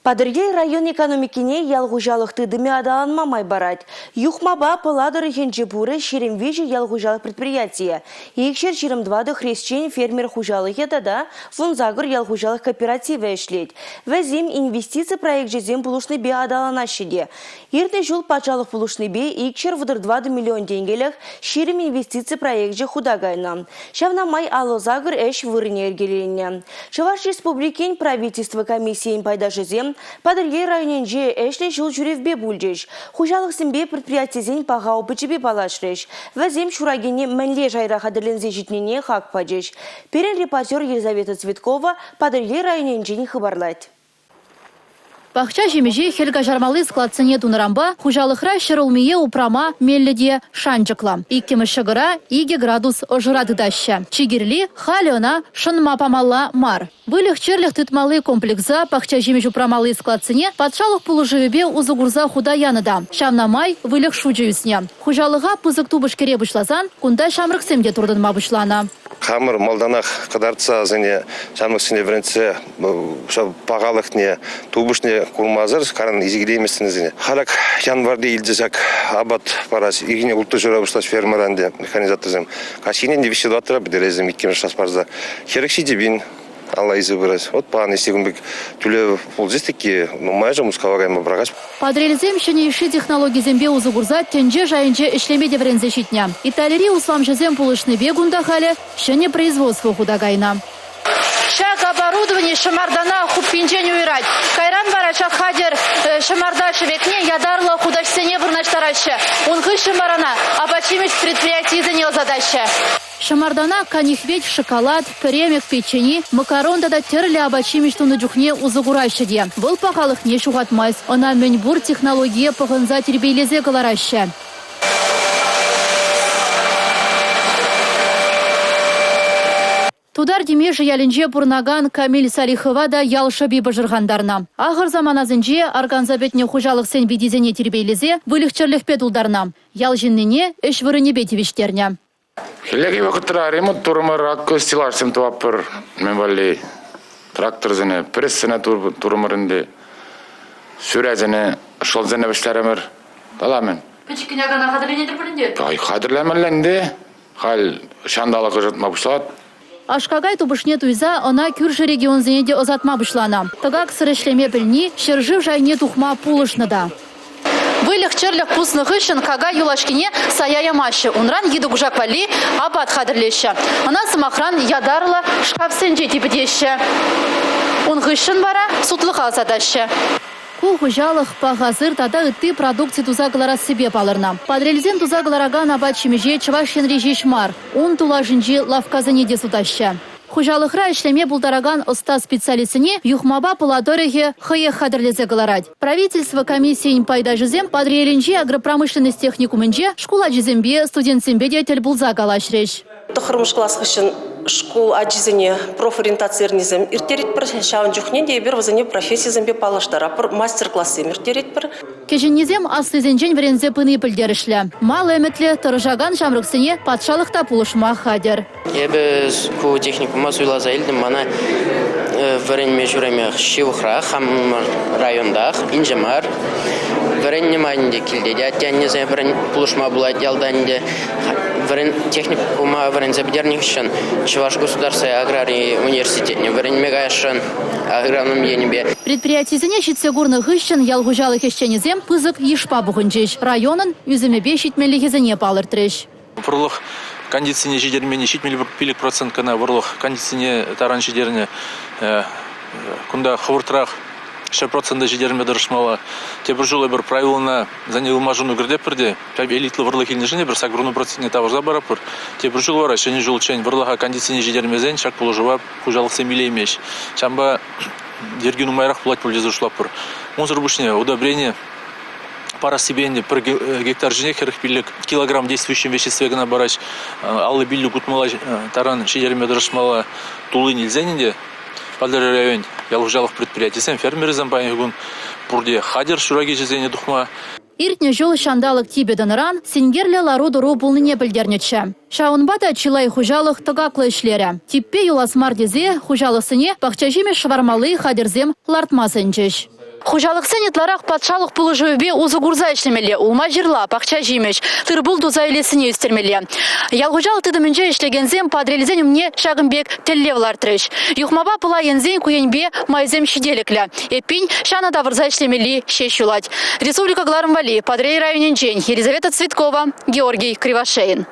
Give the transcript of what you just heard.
Падыргей район экономикине ялгужалық тыдыме адаланмамай барать. Юхмаба пыладыр хенче буры шеремвежи ялгужалық предприятия. Икшер шеремдвады хрещен фермер хужалық едада вунзагыр ялгужалық кооперативы эшлет. Вәзем инвестиция проект жезем пулушны бе адаланашыде. Иртне жул пачалық пулушны бе икшер вудыр 20 миллион денгелек шерем инвестиция проект же худагайна. Шавнамай алозагыр эш вырыне ергеленне. Чуваш республикин правительство комиссиен пайда жезем Падыргей районенже эшле жыл жүревбе бульдеш. Хужалық сімбе предприятизен пағау бічібе балашреш. Вәзем шурагене мәнле жайра қадырлензе житнене хақ падеш. Перен репортер Елизавета Цветкова Падыргей районенжен хыбарлайды. Пахча жемеже хельга жармалы складсыне тунырамба хужалықра шырылмие упрама мелледе шанчықла. Иккемі шығыра 2 градус жырадыдаща. Чигерли халиона шынма памалла мар. Вылих черлих тытмалы комплексза пахча жемеж упрамалы складсыне патшалық пулыжывебе узугурза худаяныда. Шамнамай вылих шуджиюсне. Хужалыға пызык тубыш кере бұшлазан, кунда шамрықсемде турдынма бұшлана. Хамыр малданақ қыдарца зәне шамрықсене бірінсе пағалықне тубышне курмазыр каран изигилеместин зене. Халак январда илдесак абат парас игине улты журабышташ фермеранде механизаторзем. Кашинен девище дватыра бедерезем иккем шаспарза. Херекши дебин Алла изы выраз. Вот пан истегунбек түле ползистики, но майжа мускавагайма брагаш. Подрелизем шенейши технологии зембе узугурза тенже жайынже ишлеме деврензе щитня. Италери услам жезем пулышны бегунда хале шене производство худагайна. Шаг оборудование шамардана хуппинчен уйрать. Кайран барача хадер шамарда шевекне ядарла худашсене бурнаштараща. Унхы шамарана, а почимить предприятие занял задача. Шамардана канихведь шоколад, кремек печени, макарон да терли обачимич туны джухне узугуращаде. Был пахалых не шугатмайс, она меньбур технология паханза тербейлезе галараща. Тудар демеші ялінже пұрнаган Камиль Салихова да ялшаби бажырғандарна. Ағыр заманазынже арганзабетне хужалық сен бедизене тербейлезе вылықчырлық педулдарна. Ял жиннене эш вырыне бетевиштерне. Хилеги вақытыра ремонт турмар акко стиларсым туаппыр. Мен вали трактор зене, пресс зене турмарынды. Сүрә зене, шол зене бешләремір. Таламен. Печкіне ғана қадырленедір бірінде? Ай, қадырленмәлленді. Хал шандалы жытма бұшлат. Ашкагай тубышне туйза, она кюрші регион зенеде озатма бұшлана. Тагак сырышлеме білні, шыржыв жайне тухма пулышныда. Вылих черлих пусных ищен кага юлашкине саяя маща. Унран еду гужак вали, абат хадрлеща. Она самохран ядарла шкапсенже типедеща. Он гыщен бара сутлыха задаща. Ку хужалық пағазыр тада үтті продукции тузағылара себе палырна. Подрелзен тузағылараган абат шемеже чывашен режеш мар. Он тулажынжи лавказыне де судаща. Хужалықра ішлеме бұлдараган ұста специалистіне юхмаба пыладореге хые хадрлезе галарад. Правительство комиссиин пайда жызем подрелінже агропромышленность техникумынже школа жызембе студентсембе детель бұлза галашреш. Тохырмыш класс үшін школ аджизіне профориентацирнизм иртерет бір шауын жүхне де бір вазане профессизмбе палаштара бір мастер-классы иртерет бір. Кежіннезем аслызенжен верензе пыны пілдерішлі. Мал әмітлі тұржаган жамрықсыне патшалықта пулышма хадер. Ебіз ку техникума суйлаза елдім мана варенме жүреме шивықра хам райондақ инжемар. Варенне майнде келдеде аттяннезе варен пулышма бұлайд ялданде. Варен техникума варен забедерних шын Чуваш государственный аграрий университетне варен мегайшын аграрным енебе. Предприятизіне шитсегурны ғышын ялгужалық ешченезем пызык ешпа бұғынжеш. Районын үзімебе шитмелігізіне палыртыреш. Вырлық кондиционе жидермені шитмелі пилік проценткана вырлық кондиционе таран жидеріне күнда қывыртырақ 6% жидерме дұрышмала. Тебір жылы бір правилына зәне ұлмажыны күрдеп бірде. Элитлы вырлық еліне жіне бір сагруны процентіне тавырза барапыр. Тебір жыл бара, шәне жыл чән вырлыға кондиционе жидермезен шак бұлы жыва құжалық семелеймеш. Чамба дергін ұмайрақ бұлать бұл жезі ұшлап бұр. Мұнзыр бұшне удобрение пара себенде бір гектар жіне 40 килограмм действующим веществе гына барач. Аллы биллі күтмала таран жидерме дұрышмала тулы нельзенінде. Падыр район ялғыжалық предприятиесен фермерізен байығын бұрде хадер шураге жезене дұқма. Иртне жол шандалық тибеданыран сенгерлі лару-дұру бұлныне білдернетші. Шаунбада чилай хужалық тұғақлы ішлері. Типпе юласмар дезе хужалысыне бақчажеме швармалы хадерзем лартмасын жеш. Хужалық сенетларах патшалық пулы жөбе узы гурза ишлемеле, улма жирла, пақча жимеш, тырбул дуза елесіне үстермеле. Ялғужал тыдымынча ишлегензем падрелізен умне шағынбек теллевлар треш. Юхмаба пыла ензен куенбе майзем шиделеклі. Эпин шана давырза ишлемели шеш юлать. Республика Гларымвали, Падрей районен Елизавета Цветкова, Георгий Кривошеин.